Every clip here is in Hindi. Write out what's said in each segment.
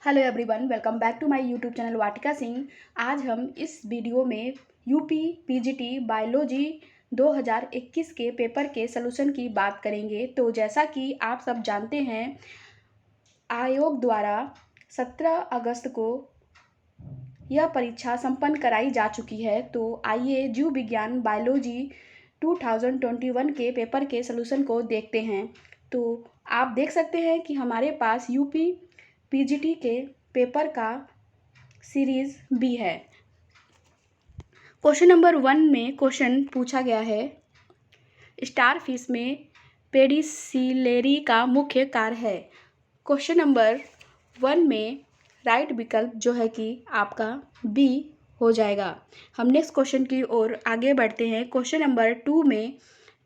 Hello everyone, welcome back to my YouTube channel Vatika Singh. आज हम इस वीडियो में यूपी पीजीटी बायोलॉजी 2021 के पेपर के सलूशन की बात करेंगे। तो जैसा कि आप सब जानते हैं, आयोग द्वारा 17 अगस्त को यह परीक्षा संपन्न कराई जा चुकी है। तो आइए जीव विज्ञान बायोलॉजी 2021 के पेपर के सलूशन को देखते हैं। तो आप देख सकते हैं कि हमारे पास यूपी पीजीटी के पेपर का सीरीज बी है। क्वेश्चन नंबर 1 में क्वेश्चन पूछा गया है, स्टारफिश में पेडिसिलेरी का मुख्य कार्य है। क्वेश्चन नंबर 1 में राइट विकल्प जो है कि आपका बी हो जाएगा। हम नेक्स्ट क्वेश्चन की ओर आगे बढ़ते हैं। क्वेश्चन नंबर 2 में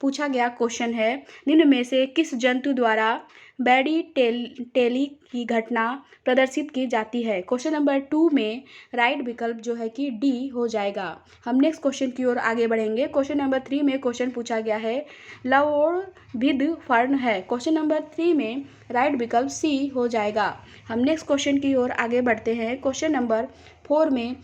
पूछा गया क्वेश्चन है, निम्न में से किस जंतु द्वारा बैडी टेली की घटना प्रदर्शित की जाती है। क्वेश्चन नंबर 2 में राइट विकल्प जो है कि डी हो जाएगा। हम नेक्स्ट क्वेश्चन की ओर आगे बढ़ेंगे। क्वेश्चन नंबर 3 में क्वेश्चन पूछा गया है, लवोर्बिद फर्न है। क्वेश्चन नंबर 3 में राइट विकल्प सी हो जाएगा। हम नेक्स्ट क्वेश्चन की ओर आगे बढ़ते हैं। क्वेश्चन नंबर 4 में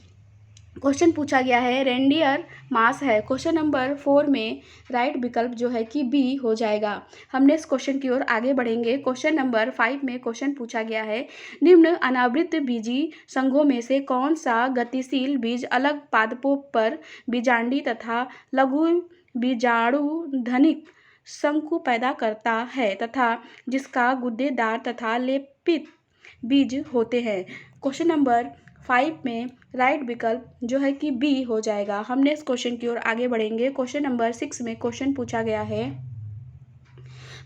क्वेश्चन पूछा गया है, रेंडियर मास है। क्वेश्चन नंबर 4 में राइट विकल्प जो है कि बी हो जाएगा। हम नेक्स्ट क्वेश्चन की ओर आगे बढ़ेंगे। क्वेश्चन नंबर 5 में क्वेश्चन पूछा गया है, निम्न अनावृत बीजी संघों में से कौन सा गतिशील बीज अलग पादपों पर बीजांडी तथा लघु बीजाणु धनिक शंकु पैदा करता है तथा जिसका गुद्देदार तथा लेपित बीज होते हैं। क्वेश्चन नंबर 5 में राइट विकल्प जो है कि बी हो जाएगा। हम नेक्स्ट क्वेश्चन की ओर आगे बढ़ेंगे। क्वेश्चन नंबर 6 में क्वेश्चन पूछा गया है,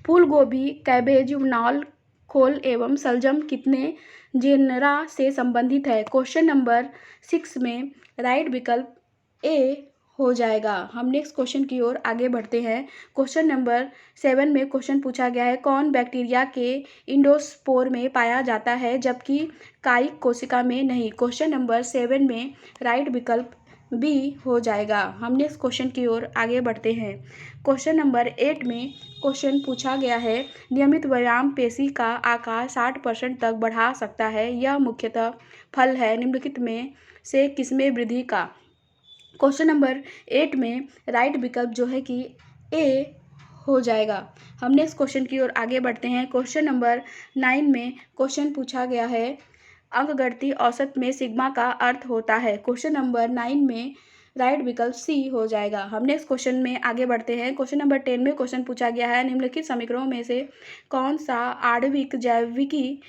फूल गोभी, कैबेज, नाल, खोल एवं सलजम कितने जेनरा से संबंधित है। क्वेश्चन नंबर 6 में राइट विकल्प ए हो जाएगा। हम नेक्स्ट क्वेश्चन की ओर आगे बढ़ते हैं। क्वेश्चन नंबर 7 में क्वेश्चन पूछा गया है, कौन बैक्टीरिया के इंडोस्पोर में पाया जाता है जबकि कायिक कोशिका में नहीं। क्वेश्चन नंबर 7 में राइट विकल्प बी हो जाएगा। हम नेक्स्ट क्वेश्चन की ओर आगे बढ़ते हैं। क्वेश्चन नंबर 8 में क्वेश्चन पूछा गया है, नियमित व्यायाम पेशी का आकार 60% तक बढ़ा सकता है, यह मुख्यतः फल है निम्नलिखित में से किसमें वृद्धि का। क्वेश्चन नंबर 8 में राइट विकल्प जो है कि ए हो जाएगा। हम नेक्स्ट क्वेश्चन की ओर आगे बढ़ते हैं। क्वेश्चन नंबर 9 में क्वेश्चन पूछा गया है, अंकगणितीय औसत में सिग्मा का अर्थ होता है। क्वेश्चन नंबर 9 में राइट विकल्प सी हो जाएगा। हम नेक्स्ट क्वेश्चन में आगे बढ़ते हैं। क्वेश्चन नंबर 10 में क्वेश्चन पूछा गया है, निम्नलिखित समीकरणों में से कौन सा आणविक जैविकी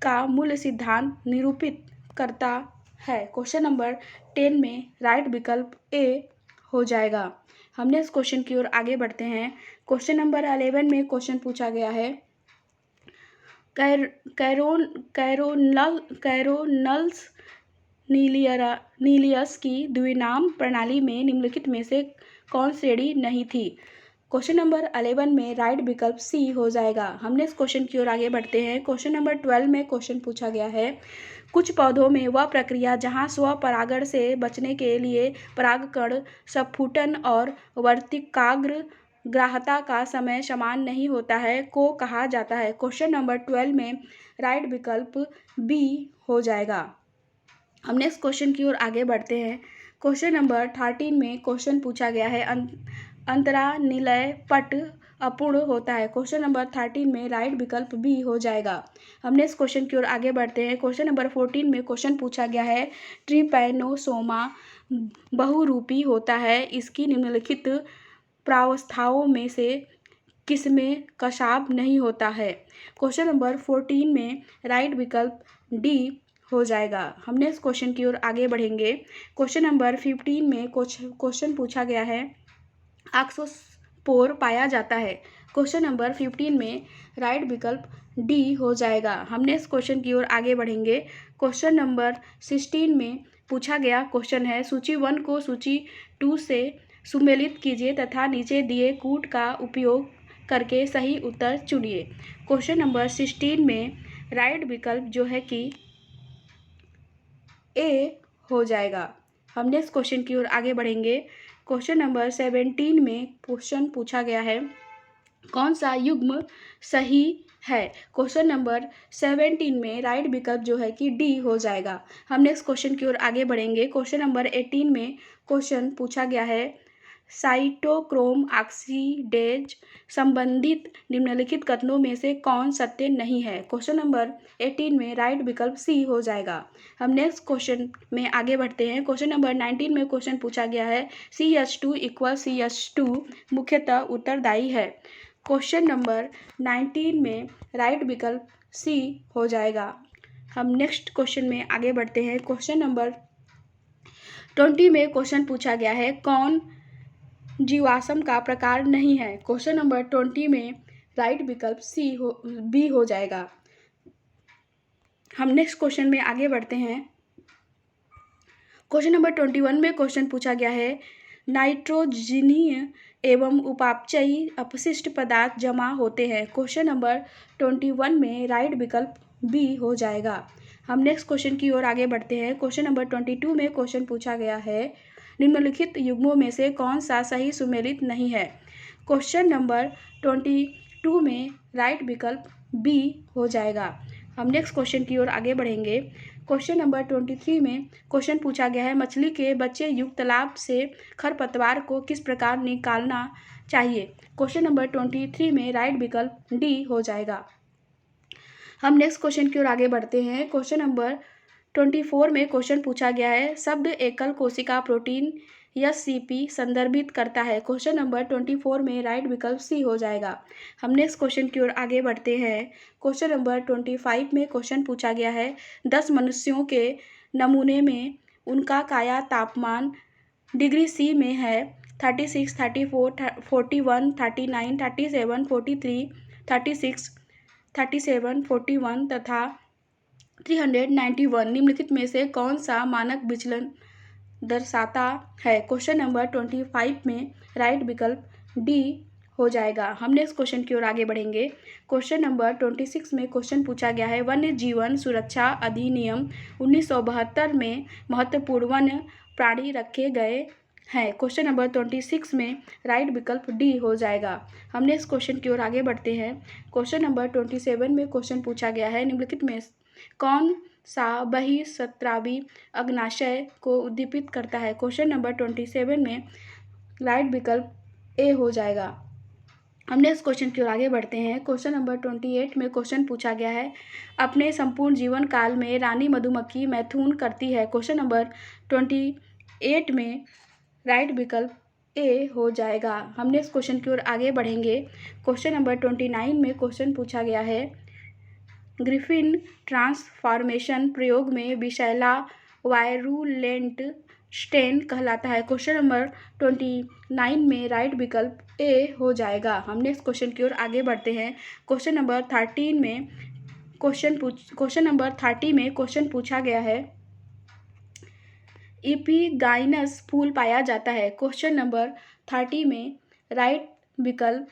का मूल सिद्धांत निरूपित करता है। क्वेश्चन नंबर 10 में राइट विकल्प ए हो जाएगा। हम नेक्स्ट क्वेश्चन की ओर आगे बढ़ते हैं। क्वेश्चन नंबर 11 में क्वेश्चन पूछा गया है, कैरोनल्स नीलियस की द्विनाम प्रणाली में निम्नलिखित में से कौन श्रेणी नहीं थी। क्वेश्चन नंबर 11 में राइट विकल्प सी हो जाएगा। हम नेक्स्ट क्वेश्चन की ओर आगे बढ़ते हैं। क्वेश्चन नंबर 12 में क्वेश्चन पूछा गया है, कुछ पौधों में वह प्रक्रिया जहां स्वपरागण से बचने के लिए परागकण स्फुटन और वर्तिकाग्र ग्राहता का समय समान नहीं होता है को कहा जाता है। क्वेश्चन नंबर 12 में राइट विकल्प बी हो जाएगा। हम नेक्स्ट क्वेश्चन की ओर आगे बढ़ते हैं। क्वेश्चन नंबर 13 में क्वेश्चन पूछा गया है, अंतरा निलय पट अपूर्ण होता है। क्वेश्चन नंबर 13 में राइट विकल्प बी हो जाएगा। हम नेक्स्ट क्वेश्चन की ओर आगे बढ़ते हैं। क्वेश्चन नंबर 14 में क्वेश्चन पूछा गया है, ट्रिपैनोसोमा बहुरूपी होता है, इसकी निम्नलिखित प्रावस्थाओं में से किसमें कशाभ नहीं होता है। क्वेश्चन नंबर 14 में राइट विकल्प डी हो जाएगा। हम नेक्स्ट क्वेश्चन की ओर आगे बढ़ेंगे। क्वेश्चन नंबर 15 में क्वेश्चन पूछा गया है, ऑक्सोस्पोर पाया जाता है। क्वेश्चन नंबर 15 में राइट विकल्प डी हो जाएगा। हम नेक्स्ट क्वेश्चन की ओर आगे बढ़ेंगे। क्वेश्चन नंबर 16 में पूछा गया क्वेश्चन है, सूची 1 को सूची 2 से सुमेलित कीजिए तथा नीचे दिए कूट का उपयोग करके सही उत्तर चुनिए। क्वेश्चन नंबर 16 में राइट विकल्प जो है कि ए हो जाएगा। हम नेक्स्ट क्वेश्चन की ओर आगे बढ़ेंगे। क्वेश्चन नंबर 17 में क्वेश्चन पूछा गया है, कौन सा युग्म सही है। क्वेश्चन नंबर 17 में राइट विकल्प जो है कि डी हो जाएगा। हम नेक्स्ट क्वेश्चन की ओर आगे बढ़ेंगे। क्वेश्चन नंबर 18 में क्वेश्चन पूछा गया है साइटोक्रोम ऑक्सीडेज संबंधित निम्नलिखित कथनों में से कौन सत्य नहीं है। क्वेश्चन नंबर 18 में राइट विकल्प सी हो जाएगा। हम नेक्स्ट क्वेश्चन में आगे बढ़ते हैं। क्वेश्चन नंबर 19 में क्वेश्चन पूछा गया है CH2 = CH2 मुख्यतः उत्तरदायी है। क्वेश्चन नंबर 19 में राइट विकल्प सी हो जाएगा। हम नेक्स्ट क्वेश्चन में आगे बढ़ते हैं। क्वेश्चन नंबर 20 में क्वेश्चन पूछा गया है कौन जीवाश्म का प्रकार नहीं है। क्वेश्चन नंबर 20 में राइट विकल्प बी हो जाएगा। हम नेक्स्ट क्वेश्चन में आगे बढ़ते हैं। क्वेश्चन नंबर 21 में क्वेश्चन पूछा गया है नाइट्रोजनीय एवं उपापचयी अपशिष्ट पदार्थ जमा होते हैं। क्वेश्चन नंबर 21 में राइट विकल्प बी हो जाएगा। हम नेक्स्ट क्वेश्चन की ओर आगे बढ़ते हैं। क्वेश्चन नंबर 22 में क्वेश्चन पूछा गया है निम्नलिखित युग्मों में से कौन सा सही सुमेलित नहीं है। क्वेश्चन नंबर 22 में राइट विकल्प बी हो जाएगा। हम नेक्स्ट क्वेश्चन की ओर आगे बढ़ेंगे। क्वेश्चन नंबर 23 में क्वेश्चन पूछा गया है मछली के बच्चे युक्त तालाब से खरपतवार को किस प्रकार निकालना चाहिए। क्वेश्चन नंबर 23 में राइट विकल्प डी हो जाएगा। हम नेक्स्ट क्वेश्चन की ओर आगे बढ़ते हैं। क्वेश्चन नंबर 24 में क्वेश्चन पूछा गया है शब्द एकल कोशिका प्रोटीन SCP संदर्भित करता है। क्वेश्चन नंबर 24 में राइट विकल्प सी हो जाएगा। हम नेक्स्ट क्वेश्चन की ओर आगे बढ़ते हैं। क्वेश्चन नंबर 25 में क्वेश्चन पूछा गया है 10 मनुष्यों के नमूने में उनका काया तापमान डिग्री सी में है 36, 34, 41, 39, 37, 43, 36, 37, 41 तथा 391 निम्नलिखित में से कौन सा मानक विचलन दर्शाता है। क्वेश्चन नंबर 25 में राइट विकल्प डी हो जाएगा। हम नेक्स्ट क्वेश्चन की ओर आगे बढ़ेंगे। क्वेश्चन नंबर 26 में क्वेश्चन पूछा गया है वन्य जीवन सुरक्षा अधिनियम 1972 में महत्वपूर्ण वन्य प्राणी रखे गए हैं। क्वेश्चन नंबर 26 में राइट विकल्प डी हो जाएगा। हम नेक्स्ट क्वेश्चन की ओर आगे बढ़ते हैं। क्वेश्चन नंबर 27 में क्वेश्चन पूछा गया है निम्नलिखित में कौन सा बहिःस्रावी अग्नाशय को उद्दीपित करता है। क्वेश्चन नंबर 27 में राइट विकल्प ए हो जाएगा। हम नेक्स्ट क्वेश्चन की ओर आगे बढ़ते हैं। क्वेश्चन नंबर 28 में क्वेश्चन पूछा गया है अपने संपूर्ण जीवन काल में रानी मधुमक्खी मैथुन करती है। क्वेश्चन नंबर 28 में राइट विकल्प ए हो जाएगा। हम नेक्स्ट क्वेश्चन की ओर आगे बढ़ेंगे। क्वेश्चन नंबर 29 में क्वेश्चन पूछा गया है ग्रिफिन ट्रांसफॉर्मेशन प्रयोग में विषैला वायरुलेंट स्टेन कहलाता है। क्वेश्चन नंबर 29 में राइट विकल्प ए हो जाएगा। हम नेक्स्ट क्वेश्चन की ओर आगे बढ़ते हैं। क्वेश्चन नंबर 30 में क्वेश्चन पूछा गया है इपिगाइनस फूल पाया जाता है। क्वेश्चन नंबर 30 में राइट विकल्प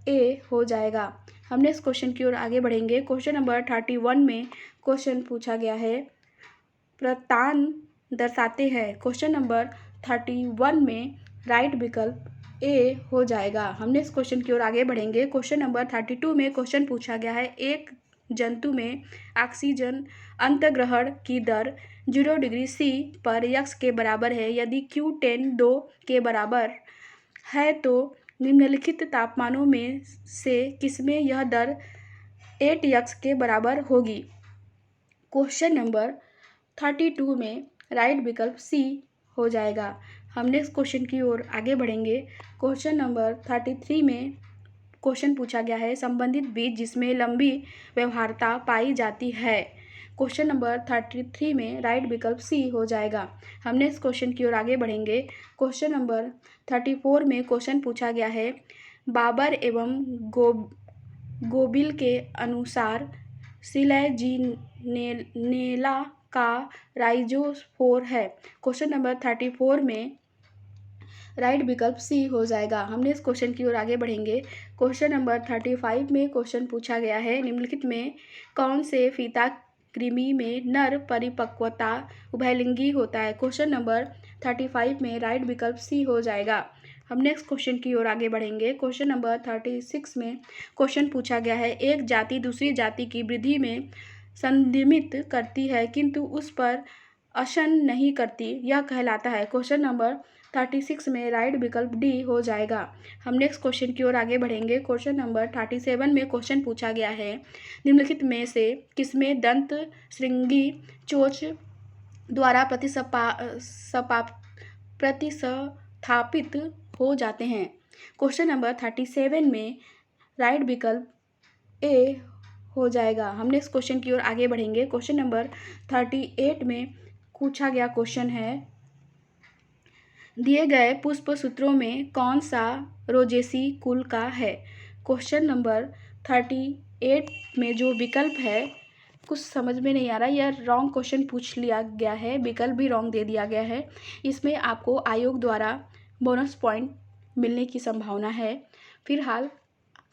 ए हो जाएगा। हम नेक्स्ट क्वेश्चन की ओर आगे बढ़ेंगे। क्वेश्चन नंबर 31 में क्वेश्चन पूछा गया है प्रतान दर्शाते हैं। क्वेश्चन नंबर 31 में राइट विकल्प ए हो जाएगा। हम नेक्स्ट क्वेश्चन की ओर आगे बढ़ेंगे। क्वेश्चन नंबर 32 में क्वेश्चन पूछा गया है एक जंतु में ऑक्सीजन अंतर्ग्रहण की दर 0 डिग्री सी पर x के बराबर है यदि Q10 2 के बराबर है तो निम्नलिखित तापमानों में से किसमें यह दर 8x के बराबर होगी। क्वेश्चन नंबर 32 में राइट विकल्प सी हो जाएगा। हम नेक्स्ट क्वेश्चन की ओर आगे बढ़ेंगे। क्वेश्चन नंबर 33 में क्वेश्चन पूछा गया है संबंधित बीज जिसमें लंबी व्यवहार्यता पाई जाती है। क्वेश्चन नंबर 33 में राइट विकल्प सी हो जाएगा। हम नेक्स्ट क्वेश्चन की ओर आगे बढ़ेंगे। क्वेश्चन नंबर 34 में क्वेश्चन पूछा गया है बाबर एवं गोबिल के अनुसार सिलेजिनेला का राइजोस्पोर है। क्वेश्चन नंबर 34 में राइट विकल्प सी हो जाएगा। हमने इस क्वेश्चन की ओर आगे बढ़ेंगे। क्वेश्चन नंबर 35 में क्वेश्चन पूछा गया है निम्नलिखित में कौन से फीता कृमि में नर परिपक्वता उभयलिंगी होता है। क्वेश्चन नंबर 35 में राइट विकल्प सी हो जाएगा। हम नेक्स्ट क्वेश्चन की ओर आगे बढ़ेंगे। क्वेश्चन नंबर 36 में क्वेश्चन पूछा गया है, एक जाति दूसरी जाति की वृद्धि में संदिग्ध करती है किंतु उस पर अशन नहीं करती, यह कहलाता है। क्वेश्चन नंबर 36 में राइट विकल्प डी हो जाएगा। हम नेक्स्ट क्वेश्चन की ओर आगे बढ़ेंगे। क्वेश्चन नंबर 37 में क्वेश्चन पूछा गया है, निम्नलिखित में से किसमें दंत श्रृंगी चोच द्वारा प्रतिस्थापित हो जाते हैं। क्वेश्चन नंबर 37 में राइट विकल्प ए हो जाएगा। हम नेक्स्ट क्वेश्चन की ओर आगे बढ़ेंगे। क्वेश्चन नंबर 38 में पूछा गया क्वेश्चन है, दिए गए पुष्प सूत्रों में कौन सा रोजेसी कुल का है। क्वेश्चन नंबर 38 में जो विकल्प है कुछ समझ में नहीं आ रहा, यह रॉन्ग क्वेश्चन पूछ लिया गया है, विकल्प भी रॉन्ग दे दिया गया है। इसमें आपको आयोग द्वारा बोनस पॉइंट मिलने की संभावना है। फिलहाल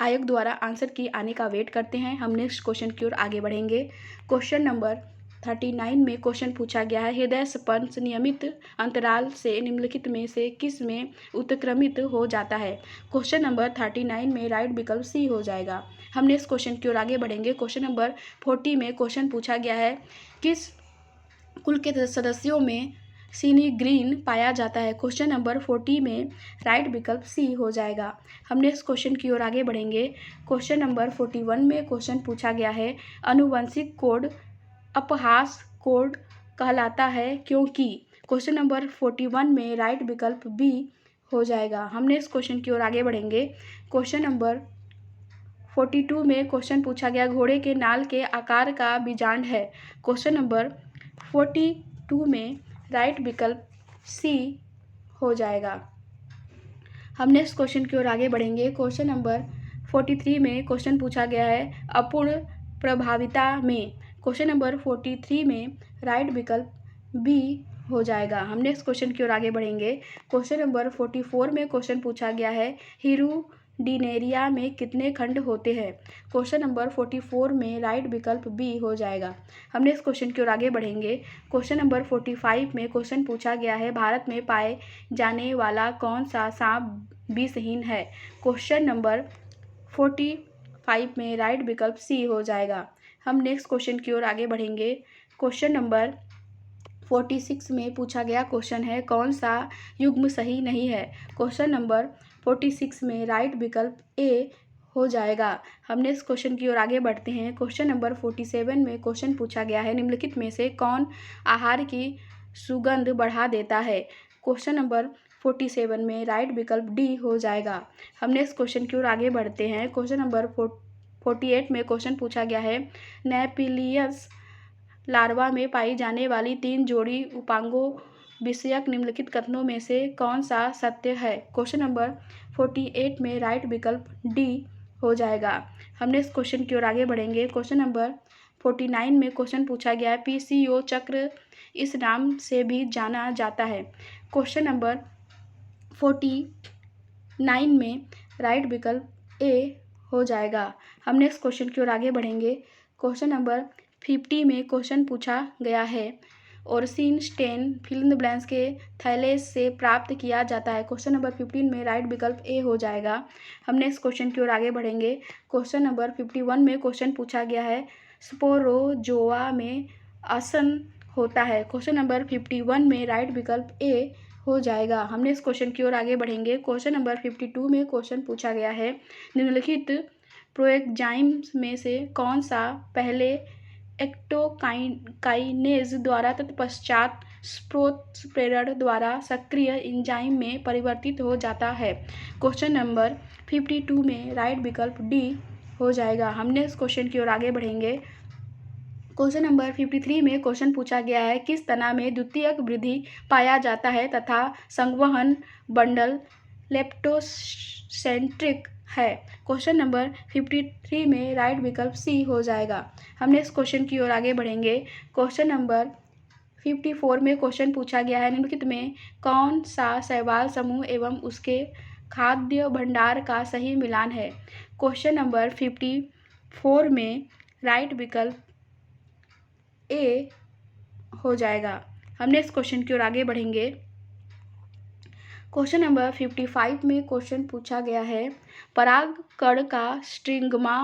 आयोग द्वारा आंसर की आने का वेट करते हैं। हम नेक्स्ट क्वेश्चन की ओर आगे बढ़ेंगे। क्वेश्चन नंबर 39 में क्वेश्चन पूछा गया है, हृदय स्पंद नियमित अंतराल से निम्नलिखित में से किस में उत्क्रमित हो जाता है। क्वेश्चन नंबर 39 में राइट विकल्प सी हो जाएगा। हम नेक्स्ट क्वेश्चन की ओर आगे बढ़ेंगे। क्वेश्चन नंबर 40 में क्वेश्चन पूछा गया है, किस कुल के सदस्यों में सीनी ग्रीन पाया जाता है। क्वेश्चन नंबर 40 में राइट विकल्प सी हो जाएगा। हम नेक्स्ट क्वेश्चन की ओर आगे बढ़ेंगे। क्वेश्चन नंबर 41 में क्वेश्चन पूछा गया है, अनुवंशिक कोड अपहास कोड कहलाता है क्योंकि। क्वेश्चन नंबर 41 में राइट विकल्प बी हो जाएगा। हम नेक्स्ट क्वेश्चन की ओर आगे बढ़ेंगे। क्वेश्चन नंबर 42 में क्वेश्चन पूछा गया, घोड़े के नाल के आकार का बीजांड है। क्वेश्चन नंबर 42 में राइट विकल्प सी हो जाएगा। हम नेक्स्ट क्वेश्चन की ओर आगे बढ़ेंगे। क्वेश्चन नंबर 43 में क्वेश्चन पूछा गया है, अपूर्ण प्रभाविता में। क्वेश्चन नंबर 43 में राइट विकल्प बी हो जाएगा। हम नेक्स्ट क्वेश्चन की ओर आगे बढ़ेंगे। क्वेश्चन नंबर 44 में क्वेश्चन पूछा गया है, हिरुडिनेरिया में कितने खंड होते हैं। क्वेश्चन नंबर 44 में राइट विकल्प बी हो जाएगा। हम नेक्स्ट क्वेश्चन की ओर आगे बढ़ेंगे। क्वेश्चन नंबर 45 में क्वेश्चन पूछा गया है, भारत में पाए जाने वाला कौन सा सांप विषहीन है। क्वेश्चन नंबर 45 में राइट विकल्प सी हो जाएगा। हम नेक्स्ट क्वेश्चन की ओर आगे बढ़ेंगे। क्वेश्चन नंबर 46 में पूछा गया क्वेश्चन है, कौन सा युग्म सही नहीं है। क्वेश्चन नंबर 46 में राइट विकल्प ए हो जाएगा। हम नेक्स्ट क्वेश्चन की ओर आगे बढ़ते हैं। क्वेश्चन नंबर 47 में क्वेश्चन पूछा गया है, निम्नलिखित में से कौन आहार की सुगंध बढ़ा देता है। क्वेश्चन नंबर 47 में राइट विकल्प डी हो जाएगा। हम नेक्स्ट क्वेश्चन की ओर आगे बढ़ते हैं। क्वेश्चन नंबर 48 में क्वेश्चन पूछा गया है, नेपिलियस लार्वा में पाई जाने वाली 3 जोड़ी उपांगों विषयक निम्नलिखित कथनों में से कौन सा सत्य है। क्वेश्चन नंबर 48 में राइट विकल्प डी हो जाएगा। हम नेक्स्ट क्वेश्चन की ओर आगे बढ़ेंगे। क्वेश्चन नंबर 49 में क्वेश्चन पूछा गया है, पीसीओ चक्र इस नाम से भी जाना जाता है। क्वेश्चन नंबर 49 में राइट विकल्प ए हो जाएगा। हम नेक्स्ट क्वेश्चन की ओर आगे बढ़ेंगे। क्वेश्चन नंबर 50 में क्वेश्चन पूछा गया है, ओरसिन स्टेन फिल्म ब्लैंक्स के थैलेस से प्राप्त किया जाता है। क्वेश्चन नंबर 15 में राइट विकल्प ए हो जाएगा। हम नेक्स्ट क्वेश्चन की ओर आगे बढ़ेंगे। क्वेश्चन नंबर 51 में क्वेश्चन पूछा गया है, स्पोरोजोआ में आसन होता है। क्वेश्चन नंबर 51 में राइट विकल्प ए हो जाएगा। हम नेक्स्ट क्वेश्चन की ओर आगे बढ़ेंगे। क्वेश्चन नंबर 52 में क्वेश्चन पूछा गया है, निम्नलिखित प्रोएंजाइम्स में से कौन सा पहले एक्टोकाइनेज द्वारा तत्पश्चात प्रेरण द्वारा सक्रिय एंजाइम में परिवर्तित हो जाता है। क्वेश्चन नंबर 52 में राइट विकल्प डी हो जाएगा। हम नेक्स्ट क्वेश्चन की ओर आगे बढ़ेंगे। क्वेश्चन नंबर 53 में क्वेश्चन पूछा गया है, किस तना में द्वितीयक वृद्धि पाया जाता है तथा संवहन बंडल लेप्टोसेंट्रिक है। क्वेश्चन नंबर 53 में राइट विकल्प सी हो जाएगा। हम नेक्स्ट क्वेश्चन की ओर आगे बढ़ेंगे। क्वेश्चन नंबर 54 में क्वेश्चन पूछा गया है, निम्नलिखित में कौन सा शैवाल समूह एवं उसके खाद्य भंडार का सही मिलान है। क्वेश्चन नंबर 54 में राइट विकल्प ए हो जाएगा। हम नेक्स्ट क्वेश्चन की ओर आगे बढ़ेंगे। क्वेश्चन नंबर 55 में क्वेश्चन पूछा गया है, परागकण का स्ट्रिग्मा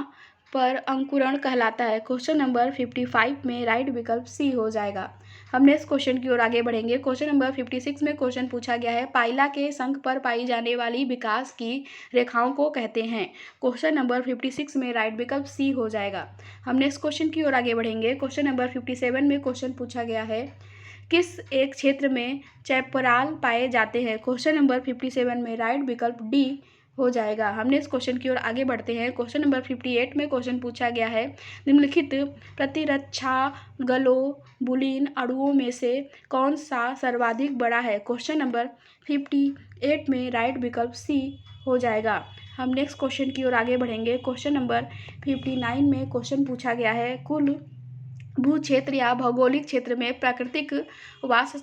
पर अंकुरण कहलाता है। क्वेश्चन नंबर 55 में राइट विकल्प सी हो जाएगा। हम नेक्स्ट क्वेश्चन की ओर आगे बढ़ेंगे। क्वेश्चन नंबर 56 में क्वेश्चन पूछा गया है, पाइला के शंख पर पाई जाने वाली विकास की रेखाओं को कहते हैं। क्वेश्चन नंबर 56 में राइट विकल्प सी हो जाएगा। हम नेक्स्ट क्वेश्चन की ओर आगे बढ़ेंगे। क्वेश्चन नंबर 57 में क्वेश्चन पूछा गया है, किस एक क्षेत्र में चैपराल पाए जाते हैं। क्वेश्चन नंबर 57 में राइट विकल्प डी हो जाएगा। हमने इस क्वेश्चन की ओर आगे बढ़ते हैं। क्वेश्चन नंबर 58 में क्वेश्चन पूछा गया है, निम्नलिखित प्रतिरक्षा ग्लोबुलिन अणुओं में से कौन सा सर्वाधिक बड़ा है। क्वेश्चन नंबर 58 में राइट विकल्प सी हो जाएगा। हम नेक्स्ट क्वेश्चन की ओर आगे बढ़ेंगे। क्वेश्चन नंबर 59 में क्वेश्चन पूछा गया है, कुल भू क्षेत्र या भौगोलिक क्षेत्र में प्राकृतिक वास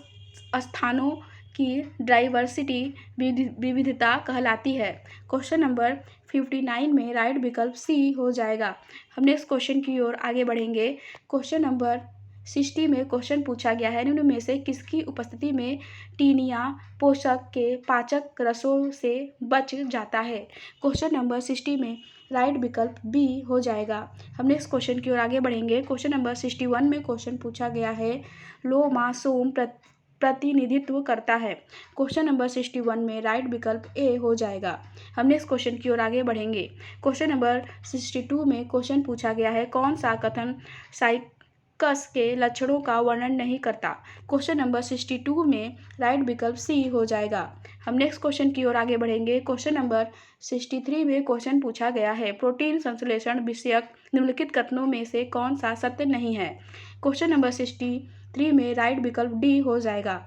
स्थानों की डाइवर्सिटी विविधता कहलाती है। क्वेश्चन नंबर 59 में राइट विकल्प सी हो जाएगा। हमने इस क्वेश्चन की ओर आगे बढ़ेंगे। क्वेश्चन नंबर 60 में क्वेश्चन पूछा गया है, निम्न में से किसकी उपस्थिति में टीनिया पोषक के पाचक रसों से बच जाता है। क्वेश्चन नंबर 60 में राइट विकल्प बी हो जाएगा। हमने इस क्वेश्चन की ओर आगे बढ़ेंगे। क्वेश्चन नंबर 61 में क्वेश्चन पूछा गया है, लोमासोम प्रतिनिधित्व करता है। क्वेश्चन नंबर 61 में राइट विकल्प ए हो जाएगा। हमने इस क्वेश्चन की ओर आगे बढ़ेंगे। क्वेश्चन नंबर 62 में क्वेश्चन पूछा गया है, कौन सा कथन साइकस के लक्षणों का वर्णन नहीं करता। क्वेश्चन नंबर 62 में राइट विकल्प सी हो जाएगा। हम नेक्स्ट क्वेश्चन की ओर आगे बढ़ेंगे। क्वेश्चन नंबर 63 में क्वेश्चन पूछा गया है, प्रोटीन संश्लेषण विषयक निम्नलिखित कथनों में से कौन सा सत्य नहीं है। क्वेश्चन नंबर 63 में राइट विकल्प डी हो जाएगा।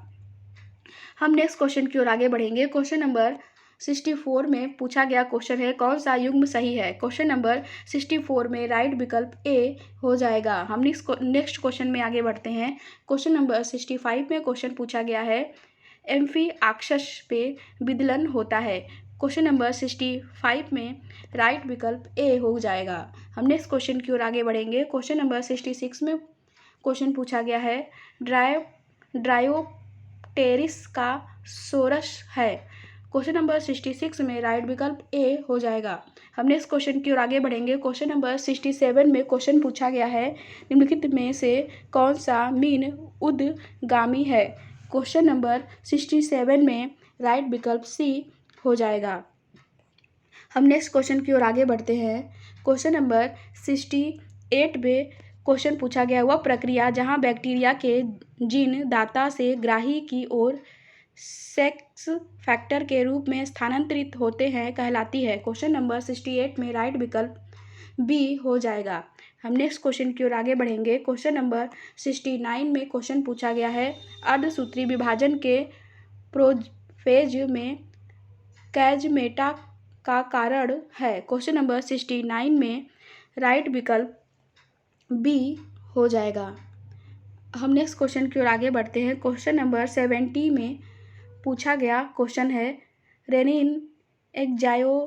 हम नेक्स्ट क्वेश्चन की ओर आगे बढ़ेंगे। क्वेश्चन नंबर 64 में पूछा गया क्वेश्चन है, कौन सा युग्म सही है। क्वेश्चन नंबर 64 में राइट विकल्प ए हो जाएगा। हम नेक्स्ट क्वेश्चन में आगे बढ़ते हैं। क्वेश्चन नंबर 65 में क्वेश्चन पूछा गया है, एम्फीआक्सस पे विदलन होता है। क्वेश्चन नंबर 65 में राइट विकल्प ए हो जाएगा। हम नेक्स्ट क्वेश्चन की ओर आगे बढ़ेंगे। क्वेश्चन नंबर 66 में क्वेश्चन पूछा गया है, ड्रायोप्टेरिस का सोरस है। क्वेश्चन नंबर 66 में राइट विकल्प ए हो जाएगा। हमने इस क्वेश्चन की ओर आगे बढ़ेंगे। क्वेश्चन नंबर 67 में क्वेश्चन पूछा गया है, निम्नलिखित में से कौन सा मीन उद्गामी है। क्वेश्चन नंबर 67 में राइट विकल्प सी हो जाएगा। हम नेक्स्ट क्वेश्चन की ओर आगे बढ़ते हैं। क्वेश्चन नंबर 68 में क्वेश्चन पूछा गया, वह प्रक्रिया जहां बैक्टीरिया के जीन दाता से ग्राही की ओर सेक्स फैक्टर के रूप में स्थानांतरित होते हैं कहलाती है। क्वेश्चन नंबर 68 में राइट विकल्प बी हो जाएगा। हम नेक्स्ट क्वेश्चन की ओर आगे बढ़ेंगे। क्वेश्चन नंबर 69 में क्वेश्चन पूछा गया है, अर्धसूत्री विभाजन के प्रोफेज में कैजमेटा का कारण है। क्वेश्चन नंबर 69 में राइट विकल्प बी हो जाएगा। हम नेक्स्ट क्वेश्चन की ओर आगे बढ़ते हैं। क्वेश्चन नंबर 70 में पूछा गया क्वेश्चन है, रेनिन एक्जायोटेंसिनोजन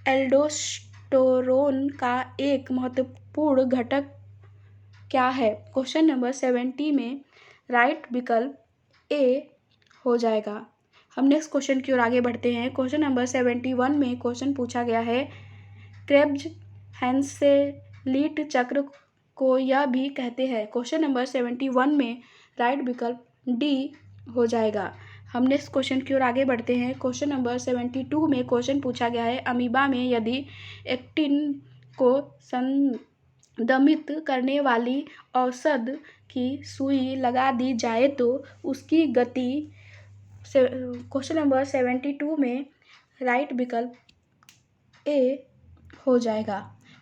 एल्डोस्टेरोन का एक महत्वपूर्ण घटक क्या है। क्वेश्चन नंबर 70 में राइट विकल्प ए हो जाएगा। हम नेक्स्ट क्वेश्चन की ओर आगे बढ़ते हैं। क्वेश्चन नंबर 71 में क्वेश्चन पूछा गया है, क्रेब्स हैंसेलिट चक्र को यह भी कहते हैं। क्वेश्चन नंबर 71 में राइट विकल्प डी हो जाएगा। हम नेक्स्ट क्वेश्चन की ओर आगे बढ़ते हैं। क्वेश्चन नंबर 72 में क्वेश्चन पूछा गया है, अमीबा में यदि एक्टिन को संदमित करने वाली औषध की सुई लगा दी जाए तो उसकी गति। क्वेश्चन नंबर 72 में राइट विकल्प ए हो जाएगा।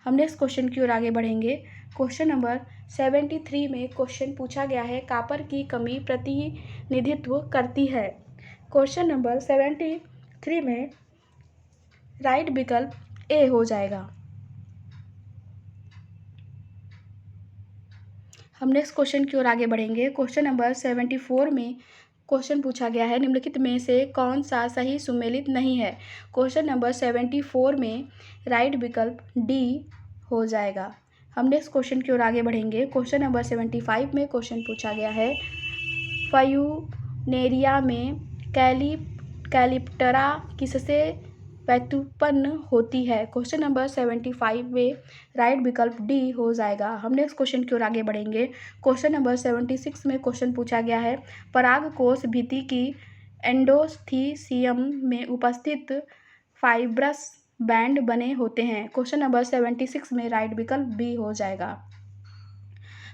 हम नेक्स्ट क्वेश्चन की ओर आगे बढ़ेंगे। क्वेश्चन नंबर 73 में क्वेश्चन पूछा गया है, कॉपर की कमी प्रतिनिधित्व करती है। क्वेश्चन नंबर 73 में राइट विकल्प ए हो जाएगा। हम नेक्स्ट क्वेश्चन की ओर आगे बढ़ेंगे। क्वेश्चन नंबर 74 में क्वेश्चन पूछा गया है, निम्नलिखित में से कौन सा सही सुमेलित नहीं है। क्वेश्चन नंबर 74 में राइट विकल्प डी हो जाएगा। हम नेक्स्ट क्वेश्चन की ओर आगे बढ़ेंगे। क्वेश्चन नंबर 75 में क्वेश्चन पूछा गया है, नेरिया में कैलिप्टरा किससे व्युत्पन्न होती है? क्वेश्चन नंबर 75 में राइट विकल्प डी हो जाएगा। हम नेक्स्ट क्वेश्चन की ओर आगे बढ़ेंगे। क्वेश्चन नंबर 76 में क्वेश्चन पूछा गया है, परागकोश भित्ति की एंडोथीसियम में उपस्थित फाइब्रस बैंड बने होते हैं। क्वेश्चन नंबर 76 में राइट विकल्प बी हो जाएगा।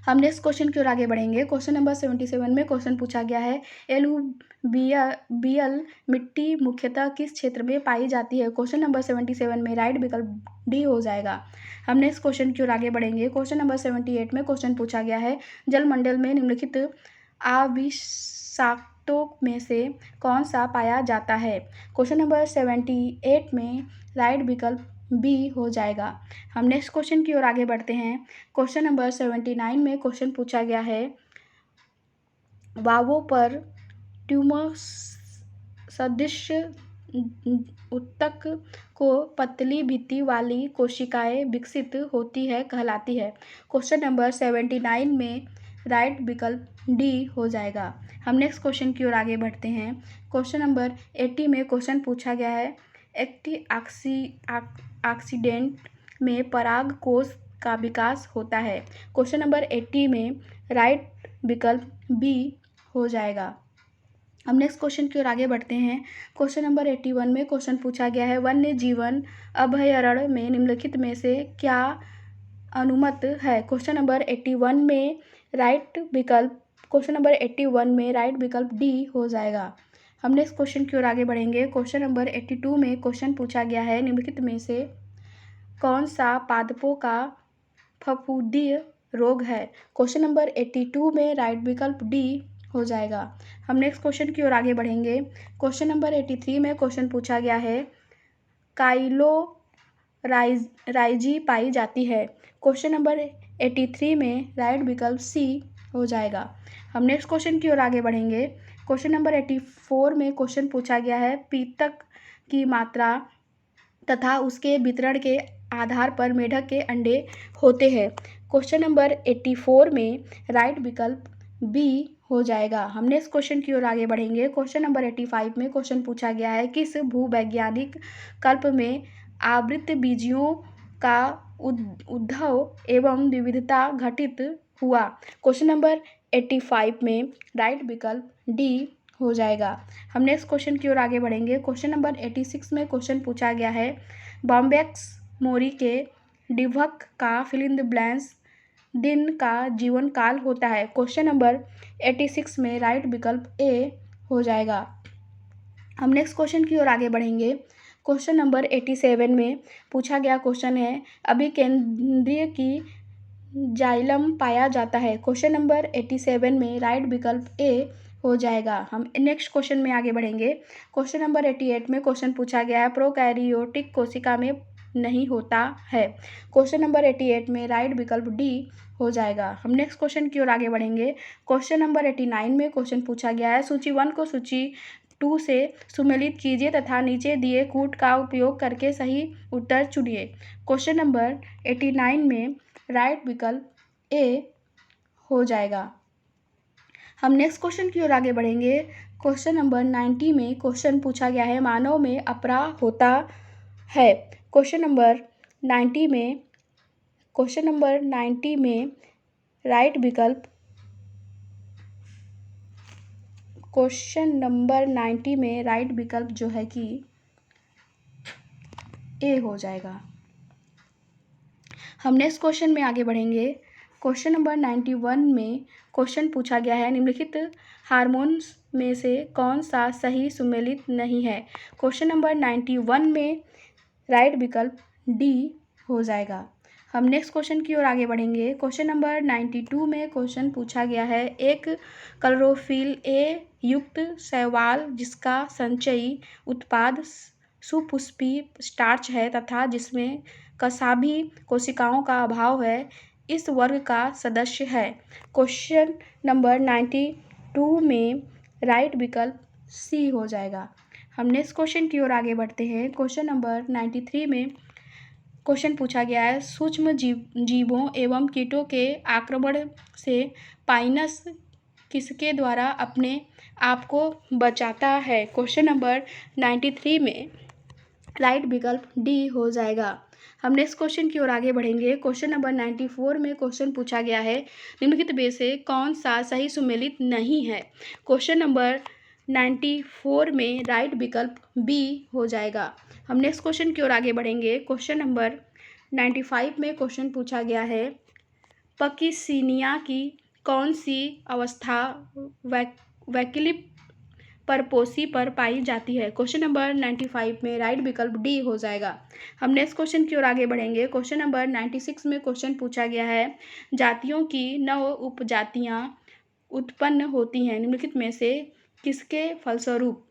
हम नेक्स्ट क्वेश्चन की ओर आगे बढ़ेंगे। क्वेश्चन नंबर 77 में क्वेश्चन पूछा गया है, एलुवियल मिट्टी मुख्यतः किस क्षेत्र में पाई जाती है? क्वेश्चन नंबर 77 में राइट विकल्प डी हो जाएगा। हम नेक्स्ट क्वेश्चन की ओर आगे बढ़ेंगे। क्वेश्चन नंबर 78 में क्वेश्चन पूछा गया है, जलमंडल में निम्नलिखित अविषाक्तों में से कौन सा पाया जाता है? क्वेश्चन नंबर 78 में राइट विकल्प बी हो जाएगा। हम नेक्स्ट क्वेश्चन की ओर आगे बढ़ते हैं। क्वेश्चन नंबर 79 में क्वेश्चन पूछा गया है, वावों पर ट्यूमर सदृश ऊतक को पतली भित्ति वाली कोशिकाएं विकसित होती है कहलाती है। क्वेश्चन नंबर 79 में राइट विकल्प डी हो जाएगा। हम नेक्स्ट क्वेश्चन की ओर आगे बढ़ते हैं। क्वेश्चन नंबर 80 में क्वेश्चन पूछा गया है, एंटीऑक्सीडेंट में परागकोश का विकास होता है। क्वेश्चन नंबर 80 में राइट विकल्प बी हो जाएगा। हम नेक्स्ट क्वेश्चन की ओर आगे बढ़ते हैं। क्वेश्चन नंबर 81 में क्वेश्चन पूछा गया है, वन्य जीवन अभयारण्य में निम्नलिखित में से क्या अनुमत है? क्वेश्चन नंबर 81 में राइट विकल्प डी हो जाएगा। हम नेक्स्ट क्वेश्चन की ओर आगे बढ़ेंगे। क्वेश्चन नंबर 82 में क्वेश्चन पूछा गया है, निम्नलिखित में से कौन सा पादपों का फफूंदी रोग है? क्वेश्चन नंबर 82 में राइट विकल्प डी हो जाएगा। हम नेक्स्ट क्वेश्चन की ओर आगे बढ़ेंगे। क्वेश्चन नंबर 83 में क्वेश्चन पूछा गया है, काइलोराइजी पाई जाती है। क्वेश्चन नंबर 83 में राइट विकल्प सी हो जाएगा। हम नेक्स्ट क्वेश्चन की ओर आगे बढ़ेंगे। क्वेश्चन नंबर 84 में क्वेश्चन पूछा गया है, पीतक की मात्रा तथा उसके वितरण के आधार पर मेढक के अंडे होते हैं। क्वेश्चन नंबर 84 में राइट विकल्प बी हो जाएगा। हम नेक्स्ट क्वेश्चन की ओर आगे बढ़ेंगे। क्वेश्चन नंबर 85 में क्वेश्चन पूछा गया है, किस भूवैज्ञानिक कल्प में आवृत बीजियों का उद्भव एवं विविधता घटित हुआ? क्वेश्चन नंबर 85 में राइट विकल्प डी हो जाएगा। हम नेक्स्ट क्वेश्चन की ओर आगे बढ़ेंगे। क्वेश्चन नंबर 86 में क्वेश्चन पूछा गया है, बॉम्बेक्स मोरी के डिभक का फिल इन द ब्लैंक्स दिन का जीवन काल होता है। क्वेश्चन नंबर 86 में राइट विकल्प ए हो जाएगा। हम नेक्स्ट क्वेश्चन की ओर आगे बढ़ेंगे। क्वेश्चन नंबर 87 में पूछा गया क्वेश्चन है, अभिकेंद्रीय की जाइलम पाया जाता है। क्वेश्चन नंबर 87 में राइट विकल्प ए हो जाएगा। हम नेक्स्ट क्वेश्चन में आगे बढ़ेंगे। क्वेश्चन नंबर 88 में क्वेश्चन पूछा गया है, प्रोकैरियोटिक कोशिका में नहीं होता है। क्वेश्चन नंबर 88 में राइट विकल्प डी हो जाएगा। हम नेक्स्ट क्वेश्चन की ओर आगे बढ़ेंगे। क्वेश्चन नंबर 89 में क्वेश्चन पूछा गया है, सूची 1 को सूची 2 से सुमेलित कीजिए तथा नीचे दिए कूट का उपयोग करके सही उत्तर चुनिए। क्वेश्चन नंबर 89 में राइट विकल्प ए हो जाएगा। हम नेक्स्ट क्वेश्चन की ओर आगे बढ़ेंगे। क्वेश्चन नंबर 90 में क्वेश्चन पूछा गया है, मानव में अपरा होता है। क्वेश्चन नंबर 90 में राइट विकल्प जो है कि ए हो जाएगा। हम नेक्स्ट क्वेश्चन में आगे बढ़ेंगे। क्वेश्चन नंबर 91 में क्वेश्चन पूछा गया है, निम्नलिखित हार्मोन्स में से कौन सा सही सुमेलित नहीं है? क्वेश्चन नंबर 91 में राइट विकल्प डी हो जाएगा। हम नेक्स्ट क्वेश्चन की ओर आगे बढ़ेंगे। क्वेश्चन नंबर 92 में क्वेश्चन पूछा गया है, एक क्लोरोफिल ए युक्त शैवाल जिसका संचयी उत्पाद सुपुष्पी स्टार्च है तथा जिसमें कसाभी कोशिकाओं का अभाव है, इस वर्ग का सदस्य है। क्वेश्चन नंबर 92 में राइट विकल्प सी हो जाएगा। हम नेक्स्ट क्वेश्चन की ओर आगे बढ़ते हैं। क्वेश्चन नंबर 93 में क्वेश्चन पूछा गया है, सूक्ष्म जीवों एवं कीटों के आक्रमण से पाइनस किसके द्वारा अपने आप को बचाता है? क्वेश्चन नंबर 93 में राइट विकल्प डी हो जाएगा। हम नेक्स्ट क्वेश्चन की ओर आगे बढ़ेंगे। क्वेश्चन नंबर 94 में क्वेश्चन पूछा गया है, निम्नलिखित में से कौन सा सही सुमेलित नहीं है? क्वेश्चन नंबर 94 में राइट विकल्प बी हो जाएगा। हम नेक्स्ट क्वेश्चन की ओर आगे बढ़ेंगे। क्वेश्चन नंबर 95 में क्वेश्चन पूछा गया है, पकिसिनिया की कौन सी अवस्था वैकल्पिक परपोषी पर पाई जाती है? क्वेश्चन नंबर 95 में राइट विकल्प डी हो जाएगा। हम नेक्स्ट क्वेश्चन की ओर आगे बढ़ेंगे। क्वेश्चन नंबर 96 में क्वेश्चन पूछा गया है, जातियों की नव उपजातियां उत्पन्न होती हैं निम्नलिखित में से किसके फलस्वरूप?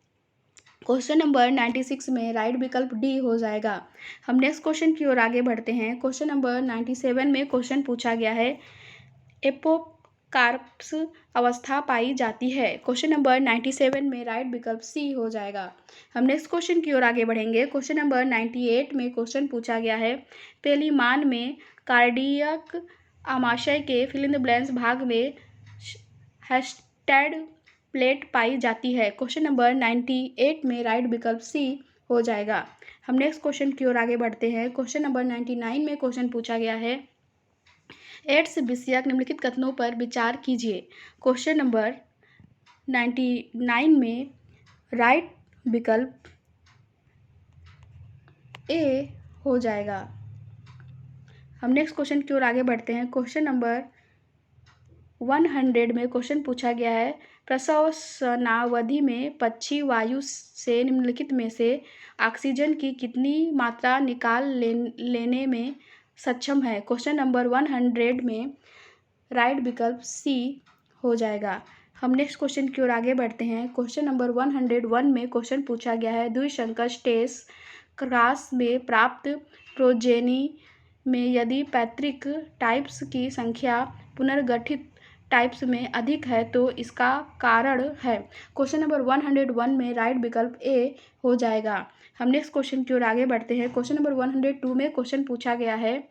क्वेश्चन नंबर 96 में राइट विकल्प डी हो जाएगा। हम नेक्स्ट क्वेश्चन की ओर आगे बढ़ते हैं। क्वेश्चन नंबर 97 में क्वेश्चन पूछा गया है, एपोकार्प्स अवस्था पाई जाती है? क्वेश्चन नंबर 97 में राइट विकल्प सी हो जाएगा। हम नेक्स्ट क्वेश्चन की ओर आगे बढ़ेंगे। क्वेश्चन नंबर 98 में क्वेश्चन पूछा गया है, पेलीमान में कार्डियक आमाशय के फिल इन द ब्लैंक्स भाग में हैस्टेड प्लेट पाई जाती है? क्वेश्चन नंबर 98 में राइट विकल्प सी हो जाएगा। हम नेक्स्ट क्वेश्चन की ओर आगे बढ़ते हैं। क्वेश्चन नंबर 99 में क्वेश्चन पूछा गया है, एड्स विषयक निम्नलिखित कथनों पर विचार कीजिए। क्वेश्चन नंबर 99 में राइट विकल्प ए हो जाएगा। हम नेक्स्ट क्वेश्चन की ओर आगे बढ़ते हैं। क्वेश्चन नंबर 100 में क्वेश्चन पूछा गया है, प्रश्वसनावधि में पक्षी वायु से निम्नलिखित में से ऑक्सीजन की कितनी मात्रा निकाल लेने में सक्षम है? क्वेश्चन नंबर 100 में राइट विकल्प सी हो जाएगा। हम नेक्स्ट क्वेश्चन की ओर आगे बढ़ते हैं। क्वेश्चन नंबर 101 में क्वेश्चन पूछा गया है, द्विसंकर स्टेस क्रॉस में प्राप्त प्रोजेनी में यदि पैतृक टाइप्स की संख्या पुनर्गठित टाइप्स में अधिक है तो इसका कारण है? क्वेश्चन नंबर 101 में राइट विकल्प ए हो जाएगा। हम नेक्स्ट क्वेश्चन की ओर आगे बढ़ते हैं। क्वेश्चन नंबर 102 में क्वेश्चन पूछा गया है,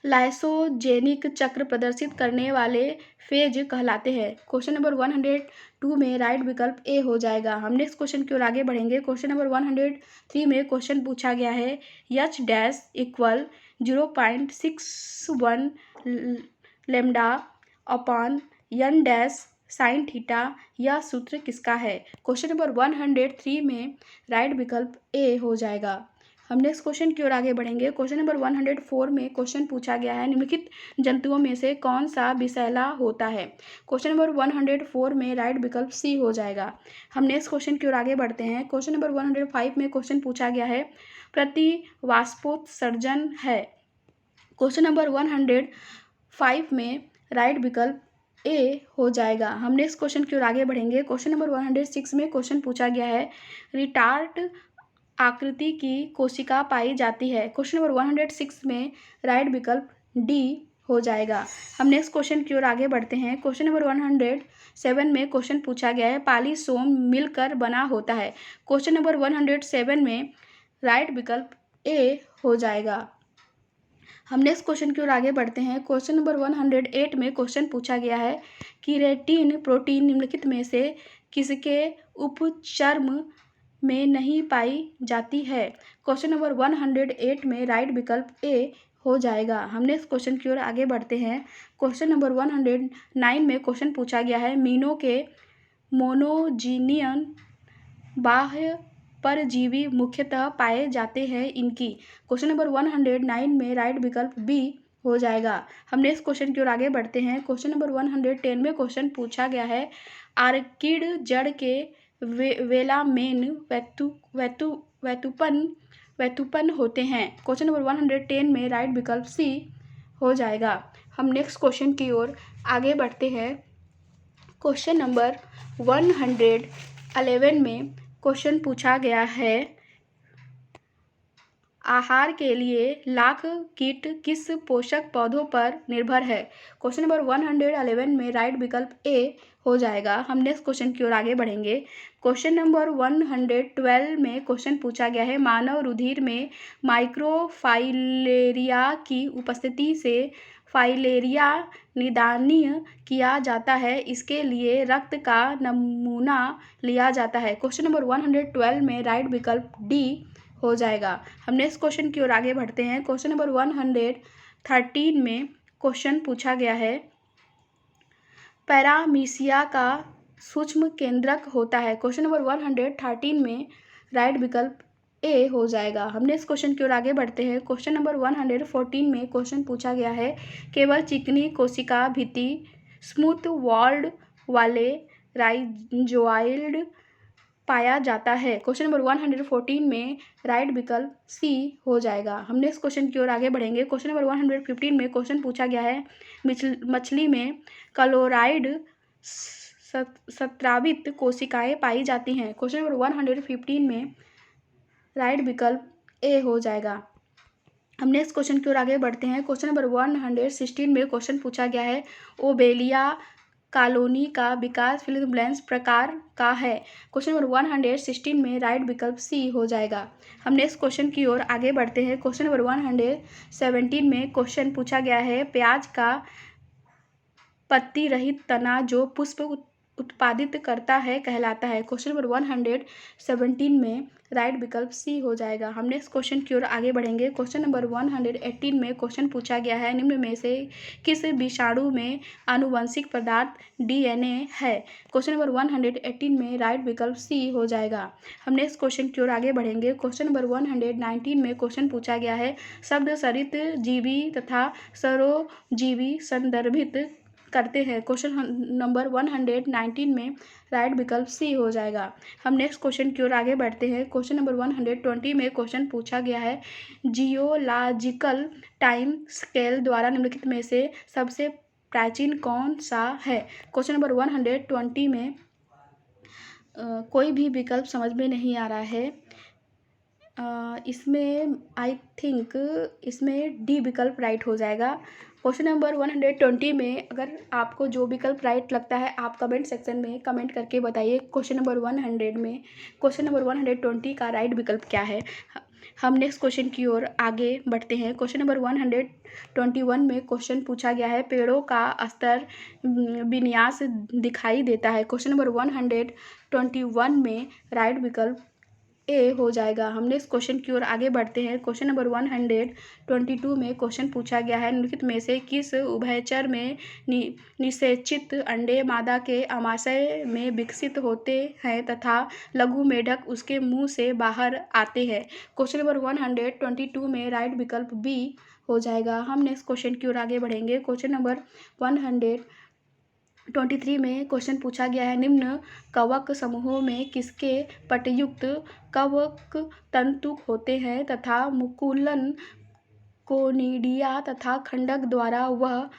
लाइसोजेनिक चक्र प्रदर्शित करने वाले फेज कहलाते हैं? क्वेश्चन नंबर 102 में राइट विकल्प ए हो जाएगा। हम नेक्स्ट क्वेश्चन की ओर आगे बढ़ेंगे। क्वेश्चन नंबर 103 में क्वेश्चन पूछा गया है, H dash equal 0.61 lambda upon N dash sine theta, यह सूत्र किसका है? क्वेश्चन नंबर 103 में राइट विकल्प ए हो जाएगा। हम नेक्स्ट क्वेश्चन की ओर आगे बढ़ेंगे। क्वेश्चन नंबर 104 में क्वेश्चन पूछा गया है, निम्नलिखित जंतुओं में से कौन सा विषैला होता है? क्वेश्चन नंबर 104 में राइट विकल्प सी हो जाएगा। हम नेक्स्ट क्वेश्चन की ओर आगे बढ़ते हैं। क्वेश्चन नंबर 105 में क्वेश्चन पूछा गया है, प्रतिवाष्पोत्सर्जन है? क्वेश्चन नंबर 105 में राइट विकल्प ए हो जाएगा। हम नेक्स्ट क्वेश्चन की ओर आगे बढ़ेंगे। क्वेश्चन नंबर 106 में क्वेश्चन पूछा गया है, रिटार्ट आकृति की कोशिका पाई जाती है? क्वेश्चन नंबर 106 में राइट विकल्प डी हो जाएगा। हम नेक्स्ट क्वेश्चन की ओर आगे बढ़ते हैं। क्वेश्चन नंबर 107 में क्वेश्चन पूछा गया है, पॉलीसोम मिलकर बना होता है? क्वेश्चन नंबर 107 में राइट विकल्प ए हो जाएगा। हम नेक्स्ट क्वेश्चन की ओर आगे बढ़ते हैं। क्वेश्चन नंबर 108 में क्वेश्चन पूछा गया है, कीरेटिन प्रोटीन निम्नलिखित में से किसके उपचर्म में नहीं पाई जाती है? क्वेश्चन नंबर 108 में राइट विकल्प ए हो जाएगा। हम नेक्स्ट क्वेश्चन की ओर आगे बढ़ते हैं। क्वेश्चन नंबर 109 में क्वेश्चन पूछा गया है, मीनों के मोनोजीनियन बाह्य परजीवी मुख्यतः पाए जाते हैं इनकी? क्वेश्चन नंबर 109 में राइट विकल्प बी हो जाएगा। हम नेक्स्ट क्वेश्चन की ओर आगे बढ़ते हैं। क्वेश्चन नंबर 110 में क्वेश्चन पूछा गया है, आर्किड जड़ के वेलामेन वैतुपन होते हैं? क्वेश्चन नंबर 110 में राइट विकल्प सी हो जाएगा। हम नेक्स्ट क्वेश्चन की ओर आगे बढ़ते हैं। क्वेश्चन नंबर 111 में क्वेश्चन पूछा गया है, आहार के लिए लाख कीट किस पोषक पौधों पर निर्भर है? क्वेश्चन नंबर 111 में राइट विकल्प ए हो जाएगा। हम नेक्स्ट क्वेश्चन की ओर आगे बढ़ेंगे। क्वेश्चन नंबर 112 में क्वेश्चन पूछा गया है, मानव रुधिर में माइक्रोफाइलेरिया की उपस्थिति से फाइलेरिया निदानीय किया जाता है, इसके लिए रक्त का नमूना लिया जाता है। क्वेश्चन नंबर 112 में राइट विकल्प डी हो जाएगा। हम नेक्स्ट क्वेश्चन की ओर आगे बढ़ते हैं। क्वेश्चन नंबर 113 में क्वेश्चन पूछा गया है, पैरामीशिया का सूक्ष्म केंद्रक होता है। क्वेश्चन नंबर 113 में राइट विकल्प ए हो जाएगा। हम नेक्स्ट क्वेश्चन की ओर आगे बढ़ते हैं। क्वेश्चन नंबर 114 में क्वेश्चन पूछा गया है, केवल चिकनी कोशिका भित्ति स्मूथ वॉल्ड वाले राइजोइड पाया जाता है। क्वेश्चन नंबर 114 में राइट विकल्प सी हो जाएगा। हम नेक्स्ट क्वेश्चन की ओर आगे बढ़ेंगे। क्वेश्चन नंबर 115 में क्वेश्चन पूछा गया है, मछली में क्लोराइड स्रावित कोशिकाएं पाई जाती हैं। क्वेश्चन नंबर 115 में राइट विकल्प ए हो जाएगा। हम नेक्स्ट क्वेश्चन की ओर आगे बढ़ते हैं। क्वेश्चन नंबर 116 में क्वेश्चन पूछा गया है, ओबेलिया कॉलोनी का विकास फिल इन द ब्लैंक्स प्रकार का है। क्वेश्चन नंबर 116 में राइट विकल्प सी हो जाएगा। हम नेक्स्ट क्वेश्चन की ओर आगे बढ़ते हैं। क्वेश्चन नंबर 117 में क्वेश्चन पूछा गया है, प्याज का पत्ती रहित तना जो पुष्प उत्पादित करता है कहलाता है। क्वेश्चन नंबर 117 में राइट विकल्प सी हो जाएगा। हम नेक्स्ट क्वेश्चन की ओर आगे बढ़ेंगे। क्वेश्चन नंबर 118 में क्वेश्चन पूछा गया है, निम्न में से किस विषाणु में आनुवंशिक पदार्थ डीएनए है? क्वेश्चन नंबर 118 में राइट विकल्प सी हो जाएगा। हम नेक्स्ट क्वेश्चन की ओर आगे बढ़ेंगे। क्वेश्चन नंबर 119 में क्वेश्चन पूछा गया है, शब्द सरित जीवी तथा सरोजीवी संदर्भित करते हैं। क्वेश्चन नंबर 119 में राइट विकल्प सी हो जाएगा। हम नेक्स्ट क्वेश्चन की ओर आगे बढ़ते हैं। क्वेश्चन नंबर 120 में क्वेश्चन पूछा गया है, जियोलॉजिकल टाइम स्केल द्वारा निम्नलिखित में से सबसे प्राचीन कौन सा है? क्वेश्चन नंबर 120 में कोई भी विकल्प समझ में नहीं आ रहा है। इसमें आई थिंक इसमें डी विकल्प राइट हो जाएगा। क्वेश्चन नंबर 120 में अगर आपको जो विकल्प राइट लगता है आप कमेंट सेक्शन में कमेंट करके बताइए। क्वेश्चन नंबर 100 में क्वेश्चन नंबर 120 का राइट विकल्प क्या है? हम नेक्स्ट क्वेश्चन की ओर आगे बढ़ते हैं। क्वेश्चन नंबर 121 में क्वेश्चन पूछा गया है, पेड़ों का स्तर विन्यास दिखाई देता है। क्वेश्चन नंबर 121 में राइट विकल्प ए हो जाएगा। हमने इस क्वेश्चन की ओर आगे बढ़ते हैं। क्वेश्चन नंबर 122 में क्वेश्चन पूछा गया है, निम्नलिखित में से किस उभयचर में निषेचित अंडे मादा के आमाशय में विकसित होते हैं तथा लघु मेढक उसके मुंह से बाहर आते हैं? क्वेश्चन नंबर 122 में राइट विकल्प बी हो जाएगा। हम नेक्स्ट क्वेश्चन की ओर आगे बढ़ेंगे। क्वेश्चन नंबर 123 में क्वेश्चन पूछा गया है, निम्न कवक समूहों में किसके पटयुक्त कवक तंतु होते हैं तथा मुकुलन कोनिडिया तथा खंडक द्वारा वह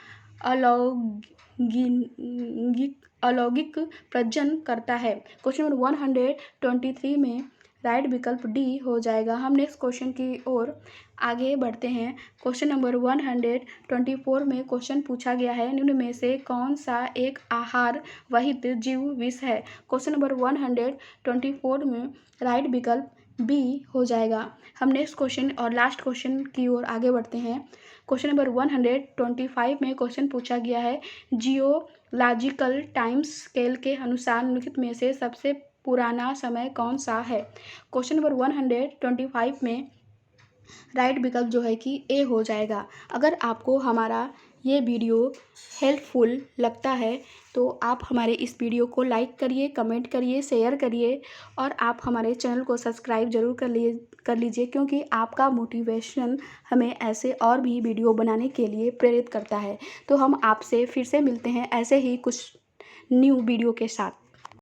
अलौकिक प्रजनन करता है? क्वेश्चन नंबर 123 में राइट विकल्प डी हो जाएगा। हम नेक्स्ट क्वेश्चन की ओर आगे बढ़ते हैं। क्वेश्चन नंबर 124 में क्वेश्चन पूछा गया है, निम्न में से कौन सा एक आहार वहित जीव विष है? क्वेश्चन नंबर 124 में राइट विकल्प बी हो जाएगा। हम नेक्स्ट क्वेश्चन और लास्ट क्वेश्चन की ओर आगे बढ़ते हैं। क्वेश्चन नंबर 125 में क्वेश्चन पूछा गया है, जियोलॉजिकल टाइम स्केल के अनुसार निम्नलिखित में से सबसे पुराना समय कौन सा है? क्वेश्चन नंबर 125 में राइट विकल्प जो है कि ए हो जाएगा। अगर आपको हमारा ये वीडियो हेल्पफुल लगता है तो आप हमारे इस वीडियो को लाइक करिए, कमेंट करिए, शेयर करिए और आप हमारे चैनल को सब्सक्राइब जरूर कर लीजिए, क्योंकि आपका मोटिवेशन हमें ऐसे और भी वीडियो बनाने के लिए प्रेरित करता है। तो हम आपसे फिर से मिलते हैं ऐसे ही कुछ न्यू वीडियो के साथ।